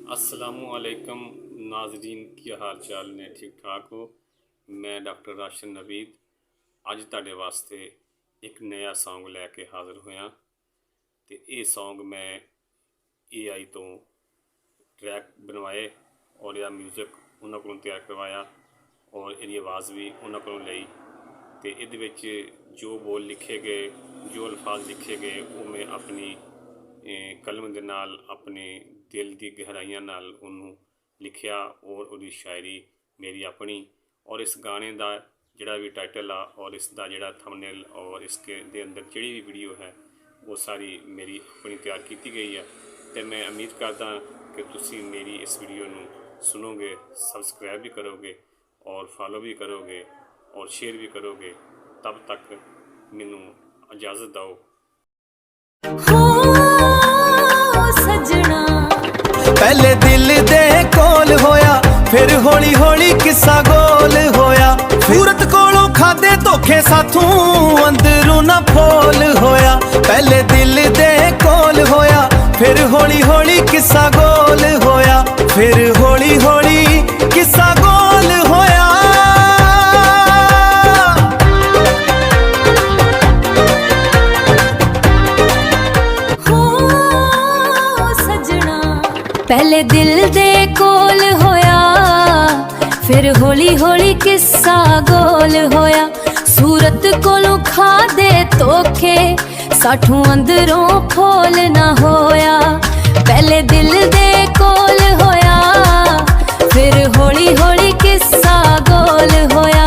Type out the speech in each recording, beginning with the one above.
अस्सलामुअलैकुम नाज़रीन, की हाल चाल ने? ठीक ठाक हो? मैं डॉक्टर राशिद नवीद अज तुहाडे वास्ते एक नया सॉन्ग लैके हाज़र होया। तो ये सॉन्ग मैं AI तो ट्रैक बनवाए और यह म्यूजिक उन्होंने को तैयार करवाया और इसकी आवाज़ भी उन्होंने को ली। तो ये जो बोल लिखे गए, जो अल्फाज लिखे गए, वो मैं अपनी कलम दे नाल अपने दिल की गहराइयां नाल उन्होंने लिखिया और उसकी शायरी मेरी अपनी। और इस गाने का जिहड़ा भी टाइटल आ और इसका जिहड़ा थंबनेल और इसके दे अंदर जिहड़ी भी वीडियो है वो सारी मेरी अपनी तैयार की गई है। तो मैं उम्मीद करदा कि तुसी मेरी इस वीडियो नू सुनोगे, सबसक्राइब भी करोगे और फॉलो भी करोगे और शेयर भी करोगे। तब तक मैनू इजाज़त दो। पहले दिल दे कोल होया, फिर हौली हौली किस्सा गोल होया। सूरत कोलों खादे धोखे साथों अंदरों ना फोल होया। पहले दिल दे कोल होया, फिर हौली हौली किस्सा गोल होया। फिर हौली हौली किस्सा गोल होया। पहले दिल दे कोल होया, फिर हौली हौली किस्सा गोल होया। सूरत कोलों खादे धोखे साठों अंदरों खोल ना होया। पहले दिल दे कोल होया, फिर हौली हौली किस्सा गोल होया।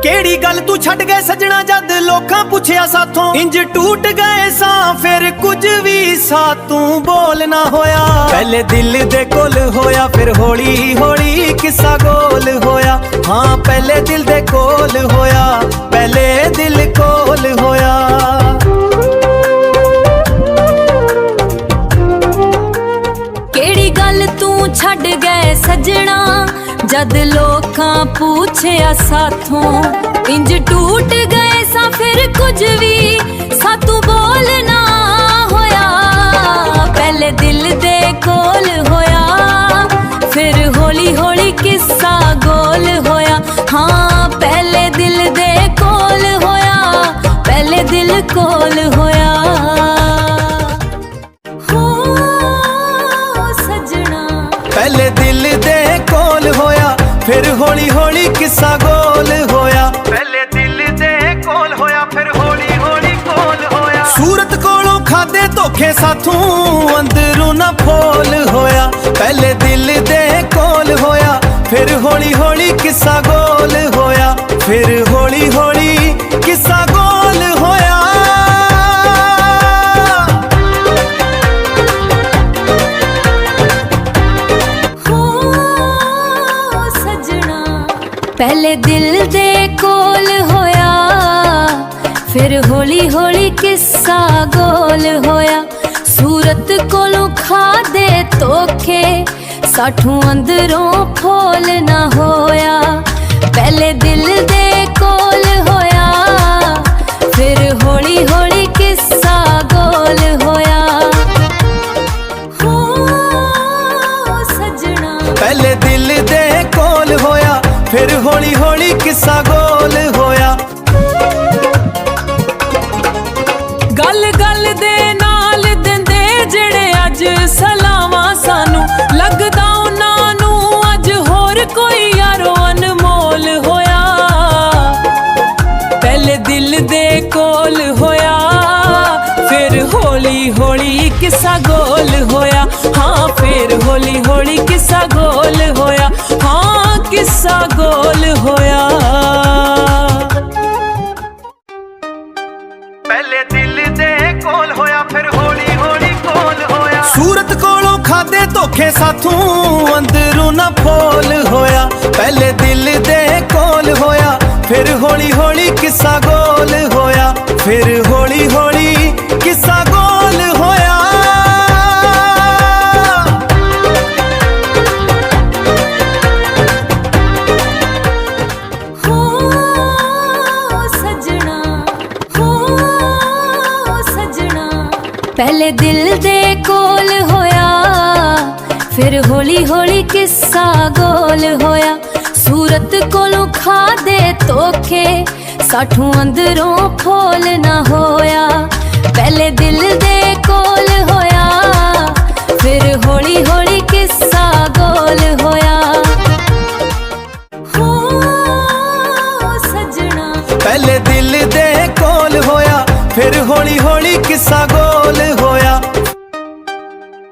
केड़ी गल तू छड़ गए सजना जद लोकां पुछया साथों। इंज टूट गए सा फिर कुछ भी सातों बोल ना होया। पहले दिल दे कोल होया, फिर हौली हौली किस्सा गोल होया। हाँ पहले दिल दे कोल होया, पहले दिल कोल होया। केड़ी गल तू छड़ गए सजना जद लोकां पूछया साथों। इंज टूट गए सा फिर कुछ भी सातू बोल ना होया। पहले दिल दे कोल होया, फिर हौली हौली किस्सा गोल होया। हाँ पहले दिल दे कोल होया, पहले दिल कोल होया। पहले दिल दे कोल होया, फिर हौली हौली किस्सा गोल होया। पहले दिल दे कोल होया, फिर हौली हौली कोल होया। सूरत कोलों खादे धोखे साथों अंदरों ना फोल होया। पहले दिल दे कोल होया, फिर हौली हौली किस्सा गोल होया। फिर हौली हौली किस्सा गोल होया। पहले दिल दे कोल होया, फिर हौली हौली किस्सा गोल होया। सूरत कोलों खादे धोखे साठों अंदरों खोल ना होया। पहले दिल दे कोल होया, फिर हौली हौली किस्सा गोल होया। पहले दिल दे कोल होया, फिर हौली हौली किस्सा गोल होया। गल गल दे नाल दिंदे जेड़े अज सलावां सानू। लगदा उन्हां नू अज होर कोई यारो अनमोल होया। पहले दिल दे कोल होया, फिर हौली हौली किस्सा गोल होया। हाँ फिर हौली हौली किस्सा गोल होया। हाँ किस्सा गोल होया। पहले दिल दे कोल होया, फिर हौली हौली कोल होया। सूरत कोलों खादे धोखे साथों अंदरों ना फोल होया। पहले दिल दे कोल होया, फिर हौली हौली किस्सा गोल होया। फिर हौली हौली किस्सा गोल होया। पहले दिल दे कोल होया, फिर हौली हौली किस्सा गोल होया। सूरत कोलों खादे धोखे साठों अंदरों खोल ना होया। पहले दिल दे कोल होया, फिर हौली हौली किस्सा गोल होया। हो सजना पहले दिल दे कोल होया, फिर हौली हौली किस्सा गोल होया।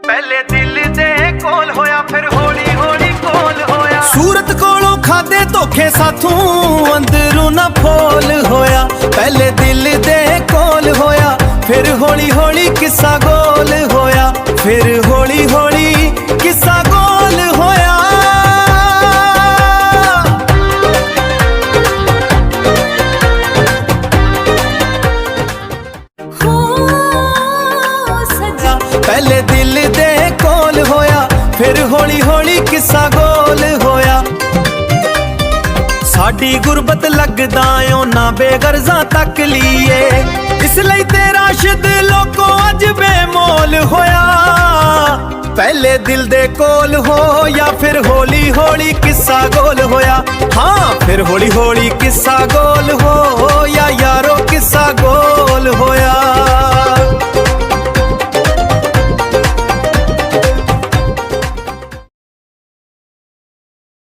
पहले दिल दे कोल होया, फिर हौली हौली कोल होया। सूरत कोलों खादे धोखे साथों अंदरों ना फोल होया। पहले दिल दे कोल होया, फिर हौली हौली किस्सा गोल होया। फिर हौली हौली किस्सा गोल होया। हो सजना पहले दिल दे कोल होया, फिर हौली हौली किस्सा गोल होया। साडी गुरबत लगदा ओना बेगरजा तक लीए, इसलिए तेरा शिद लोको अज बेमोल होया। पहले दिल दे कोल होया, फिर हौली हौली किस्सा गोल होया। हाँ फिर हौली हौली किस्सा गोल होया यारो, किस्सा गोल